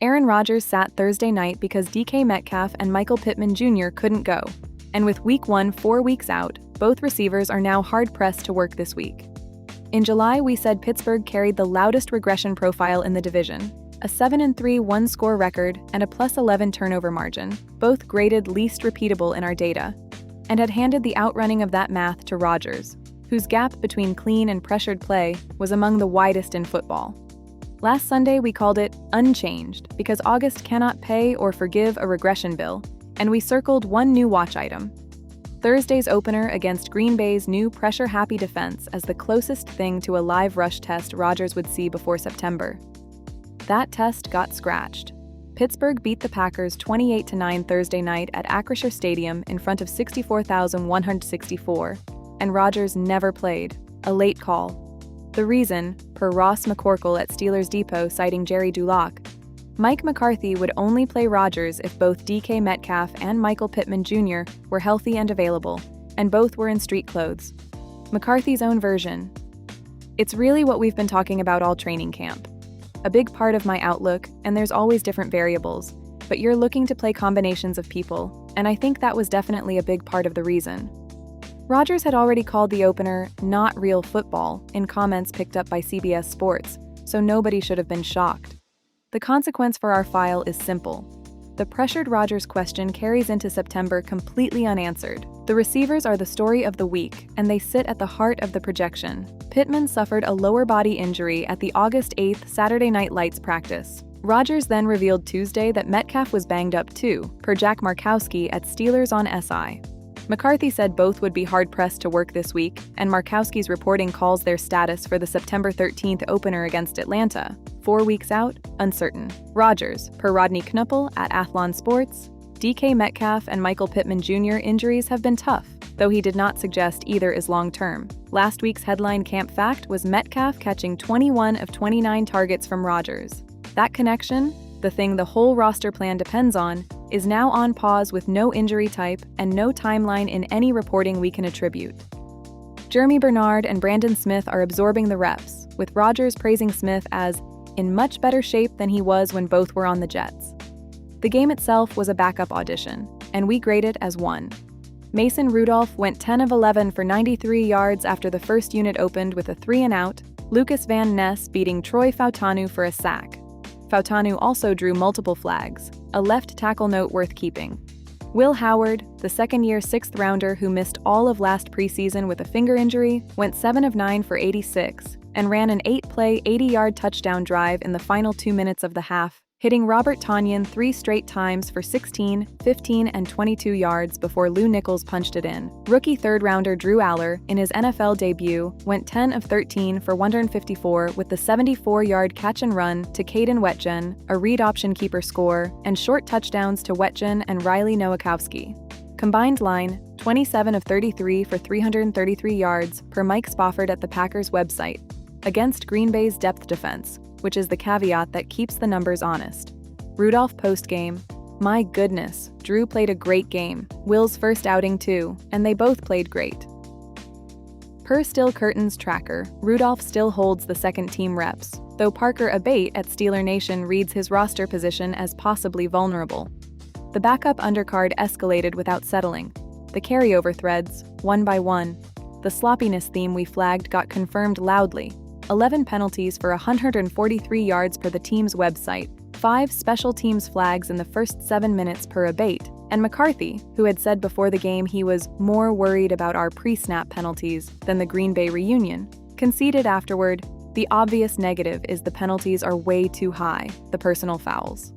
Aaron Rodgers sat Thursday night because DK Metcalf and Michael Pittman Jr. couldn't go. And with Week 1 4 weeks out, both receivers are now hard-pressed to work this week. In July, we said Pittsburgh carried the loudest regression profile in the division, a 7-3 one-score record and a +11 turnover margin, both graded least repeatable in our data, and had handed the outrunning of that math to Rodgers, whose gap between clean and pressured play was among the widest in football. Last Sunday, we called it unchanged because August cannot pay or forgive a regression bill, and we circled one new watch item: Thursday's opener against Green Bay's new pressure-happy defense as the closest thing to a live rush test Rodgers would see before September. That test got scratched. Pittsburgh beat the Packers 28-9 Thursday night at Acrisure Stadium in front of 64,164, and Rodgers never played, a late call. The reason, per Ross McCorkle at Steelers Depot citing Jerry Dulac, Mike McCarthy would only play Rodgers if both DK Metcalf and Michael Pittman Jr. were healthy and available, and both were in street clothes. McCarthy's own version: "It's really what we've been talking about all training camp. A big part of my outlook, and there's always different variables, but you're looking to play combinations of people, and I think that was definitely a big part of the reason." Rodgers had already called the opener "not real football" in comments picked up by CBS Sports, so nobody should have been shocked. The consequence for our file is simple. The pressured Rodgers question carries into September completely unanswered. The receivers are the story of the week, and they sit at the heart of the projection. Pittman suffered a lower body injury at the August 8th Saturday Night Lights practice. Rodgers then revealed Tuesday that Metcalf was banged up too, per Jack Markowski at Steelers on SI. McCarthy said both would be hard-pressed to work this week, and Markowski's reporting calls their status for the September 13th opener against Atlanta, 4 weeks out, uncertain. Rodgers, per Rodney Knuppel at Athlon Sports, DK Metcalf and Michael Pittman Jr. injuries have been tough, though he did not suggest either is long-term. Last week's headline camp fact was Metcalf catching 21 of 29 targets from Rodgers. That connection, the thing the whole roster plan depends on, is now on pause with no injury type and no timeline in any reporting we can attribute. Jeremy Bernard and Brandon Smith are absorbing the reps, with Rodgers praising Smith as in much better shape than he was when both were on the Jets. The game itself was a backup audition, and we grade it as 1. Mason Rudolph went 10 of 11 for 93 yards after the first unit opened with a 3-and-out, Lucas Van Ness beating Troy Fautanu for a sack. Fautanu also drew multiple flags, a left tackle note worth keeping. Will Howard, the second-year sixth-rounder who missed all of last preseason with a finger injury, went 7 of 9 for 86 and ran an 8-play, 80-yard touchdown drive in the final 2 minutes of the half, hitting Robert Tonyan 3 straight times for 16, 15, and 22 yards before Lou Nichols punched it in. Rookie third-rounder Drew Aller, in his NFL debut, went 10 of 13 for 154 with the 74-yard catch-and-run to Caden Wetjen, a read option keeper score, and short touchdowns to Wetjen and Riley Nowakowski. Combined line, 27 of 33 for 333 yards, per Mike Spofford at the Packers website, against Green Bay's depth defense, which is the caveat that keeps the numbers honest. Rudolph postgame: "My goodness, Drew played a great game. Will's first outing too, and they both played great." Per Still Curtains tracker, Rudolph still holds the second-team reps, though Parker Abate at Steeler Nation reads his roster position as possibly vulnerable. The backup undercard escalated without settling. The carryover threads, one by one. The sloppiness theme we flagged got confirmed loudly. 11 penalties for 143 yards per the team's website, 5 special teams flags in the first 7 minutes per Abate, and McCarthy, who had said before the game he was more worried about our pre-snap penalties than the Green Bay reunion, conceded afterward, "The obvious negative is the penalties are way too high, the personal fouls."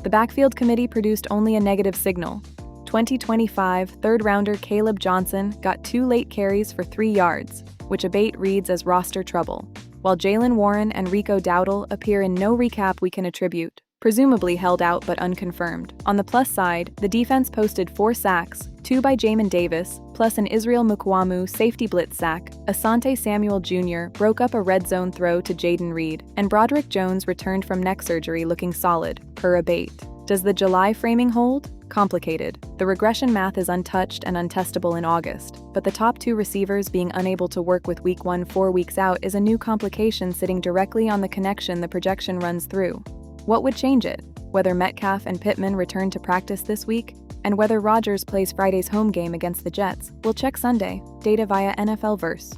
The backfield committee produced only a negative signal. 2025 third-rounder Caleb Johnson got 2 late carries for 3 yards, which Abate reads as roster trouble, while Jalen Warren and Rico Dowdle appear in no recap we can attribute, presumably held out but unconfirmed. On the plus side, the defense posted 4 sacks, 2 by Jamin Davis, plus an Israel Mukwamu safety blitz sack. Asante Samuel Jr. broke up a red zone throw to Jaden Reed, and Broderick Jones returned from neck surgery looking solid, per Abate. Does the July framing hold? Complicated. The regression math is untouched and untestable in August, but the top 2 receivers being unable to work with Week 1 4 weeks out is a new complication sitting directly on the connection the projection runs through. What would change it? Whether Metcalf and Pittman return to practice this week, and whether Rodgers plays Friday's home game against the Jets. We'll check Sunday. Data via NFL Verse.